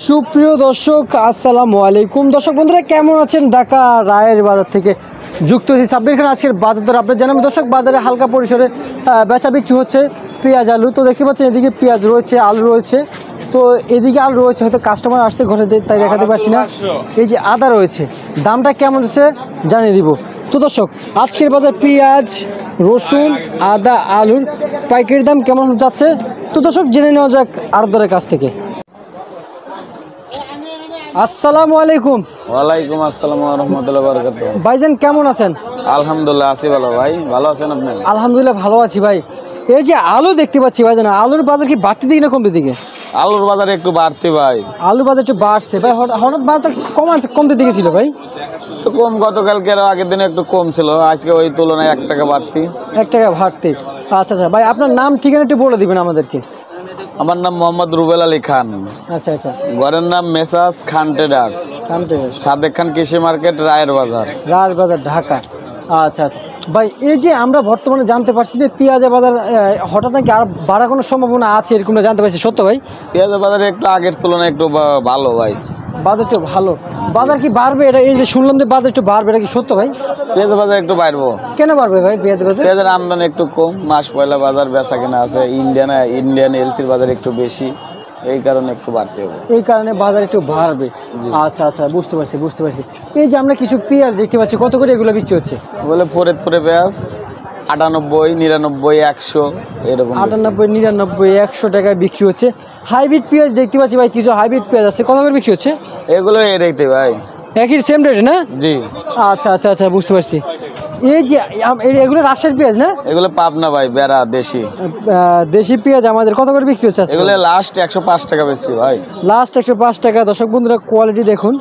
সুপ্রিয় দর্শক আসসালামু আলাইকুম। দর্শক বন্ধুরা কেমন আছেন? ঢাকা রায়ের বাজার থেকে যুক্ত হয়েছি সাব্বির খান। আজকের বাজার দর আপনার জানাবেন। দর্শক বাজারে হালকা পরিসরে বেচা বিক্রি হচ্ছে পেঁয়াজ আলু। তো দেখতে পাচ্ছেন এদিকে পেঁয়াজ রয়েছে, আলু রয়েছে। তো এদিকে আলু রয়েছে, হয়তো কাস্টমার আসছে ঘরে তাই দেখাতে পারছি না। এই যে আদা রয়েছে, দামটা কেমন হচ্ছে জানিয়ে দিব। তো দর্শক আজকের বাজার পেঁয়াজ, রসুন, আদা, আলুর পাইকারি দাম কেমন যাচ্ছে তো দর্শক জেনে নেওয়া যাক আড়তদারের কাছ থেকে। আসসালামু আলাইকুম। ওয়ালাইকুম আসসালাম ওয়া রাহমাতুল্লাহি ওয়া বারাকাতুহু। ভাইজান কেমন আছেন? আলহামদুলিল্লাহ আছি ভালো। ভাই ভালো আছেন আপনি? আলহামদুলিল্লাহ ভালো আছি ভাই। এই যে আলু দেখতে পাচ্ছি ভাইজান, আলুর বাজার কি বাড়তি দিকে না কমতে দিকে? আলুর বাজার একটু বাড়তি ভাই। আলু বাজার একটু বাড়ছে ভাই, হঠাৎ বাজার কমতে দিকে ছিল ভাই। তো কম, গতকালকে আর আগের দিনে একটু কম ছিল, আজকে ওই তুলনায় 1 টাকা বাড়তি। 1 টাকা বাড়তি। আচ্ছা আচ্ছা ভাই, আপনার নাম ঠিকানা একটু বলে দিবেন আমাদেরকে। আমার নাম মোহাম্মদ রুবেল আলী খান। আচ্ছা আচ্ছা। ঘরের নাম মেসাজ খান ট্রেডার্স, সাদেক খান কৃষি মার্কেট, রায়ের বাজার। রায়ের বাজার, ঢাকা। আচ্ছা আচ্ছা ভাই, এই যে আমরা বর্তমানে জানতে পারছি যে পেঁয়াজের বাজার হঠাৎ নাকি আর বাড়ার কোনো সম্ভাবনা আছে, এরকম জানতে পারছি, সত্য ভাই? পেঁয়াজের বাজার একটু আগের তুলনায় একটু ভালো ভাই। বাজার একটু ভালো, বাজার কি বাড়বে? এটা এই যে শুনলাম যে বাজার একটু বাড়বে, এটা কি সত্য ভাই? পেঁয়াজের বাজার একটু বাড়বো। কেন বাড়বে ভাই পেঁয়াজের বাজার? পেঁয়াজের আমদানি একটু কম, মাস পয়লা বাজার বেচা কেনা আছে, ইন্ডিয়ান এলসির বাজার একটু বেশি, এই কারণে একটু বাড়তে হবে। এই কারণে বাজার একটু বাড়বে। আচ্ছা আচ্ছা, বুঝতে পারছি। এই যে আমরা কিছু পেঁয়াজ দেখতে পাচ্ছি, কত করে এগুলো বিক্রি হচ্ছে? বলে ফরিদপুরে পেঁয়াজ 98, 99, 100 এরকম। 98, 99, 100 টাকায় বিক্রি হচ্ছে। হাইব্রিড পেঁয়াজ দেখতে পাচ্ছি ভাই, কিছু হাইব্রিড পেঁয়াজ আছে, কত করে বিক্রি হচ্ছে? এগুলো এই রেটে ভাই, একই সেম রেটে না? জি। আচ্ছা আচ্ছা আচ্ছা, বুঝতে পারছি। এই যে এগুলো রাজশাহীর পেঁয়াজ না? এগুলো পাবনা ভাই, বেড়া দেশি। দেশি পেঁয়াজ আমাদের কত করে বিক্রি হচ্ছে? এগুলো লাস্ট 105 টাকা বেশি ভাই। লাস্ট 105 টাকা। দর্শক বন্ধুরা কোয়ালিটি দেখুন,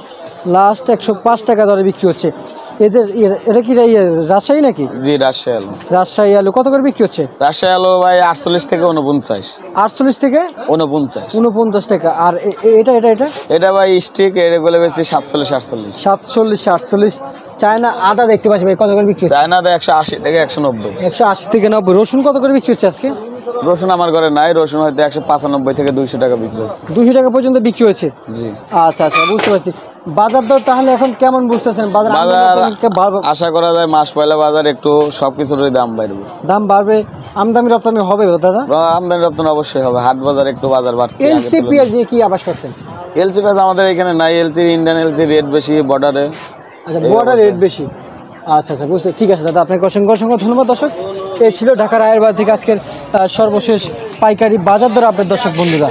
লাস্ট 105 টাকা দরে বিক্রি হচ্ছে। এদের এটা কি রাজশাহী নাকি? জি, রাজশাহী আলু। রাজশাহী আলু কত করে বিক্রি হচ্ছে? রাজশাহী আলু ভাই 48 থেকে 49। 48 থেকে 49 টাকা। আর এটা এটা এটা এটা ভাই স্টিক, এগুলো বেশি 47, 48। 47, 48। চায়না আদা দেখতে পাচ্ছি ভাই, কত করে বিক্রি হচ্ছে? চায়না 180 থেকে 190। 180 থেকে 90। রসুন কত করে বিক্রি হচ্ছে আজকে? রসুন আমার ঘরে নাই, রসুন হয়তো 195 থেকে 200 টাকা বিক্রি হচ্ছে। 200 টাকা পর্যন্ত বিক্রি হয়েছে? জি। আচ্ছা আচ্ছা, বুঝতে পারছি। বাজার দর তাহলে এখন কেমন বুঝতেছেন? বাজার আশা করা যায় মাস পয়লা বাজার একটু সবকিছুরই দাম বাড়বে। দাম বাড়বে, আমদানি রপ্তানি হবে দাদা? আমদানি রপ্তানি অবশ্যই হবে, হাট বাজার একটু বাজার বাড়ছে। এলসি পেঁয়াজ নিয়ে কি আবাস পাচ্ছেন? এলসি পেঁয়াজ আমাদের এখানে নাই, ইন্ডিয়ান এলসি রেট বেশি বর্ডারে। আচ্ছা, বর্ডার রেট বেশি। আচ্ছা আচ্ছা, বুঝতে, ঠিক আছে দাদা, আপনাকে অসংখ্য ধন্যবাদ। দর্শক এই ছিল ঢাকা রায়ের বাজার থেকে আজকের সর্বশেষ পাইকারি বাজার দর আপনার দর্শক বন্ধুরা।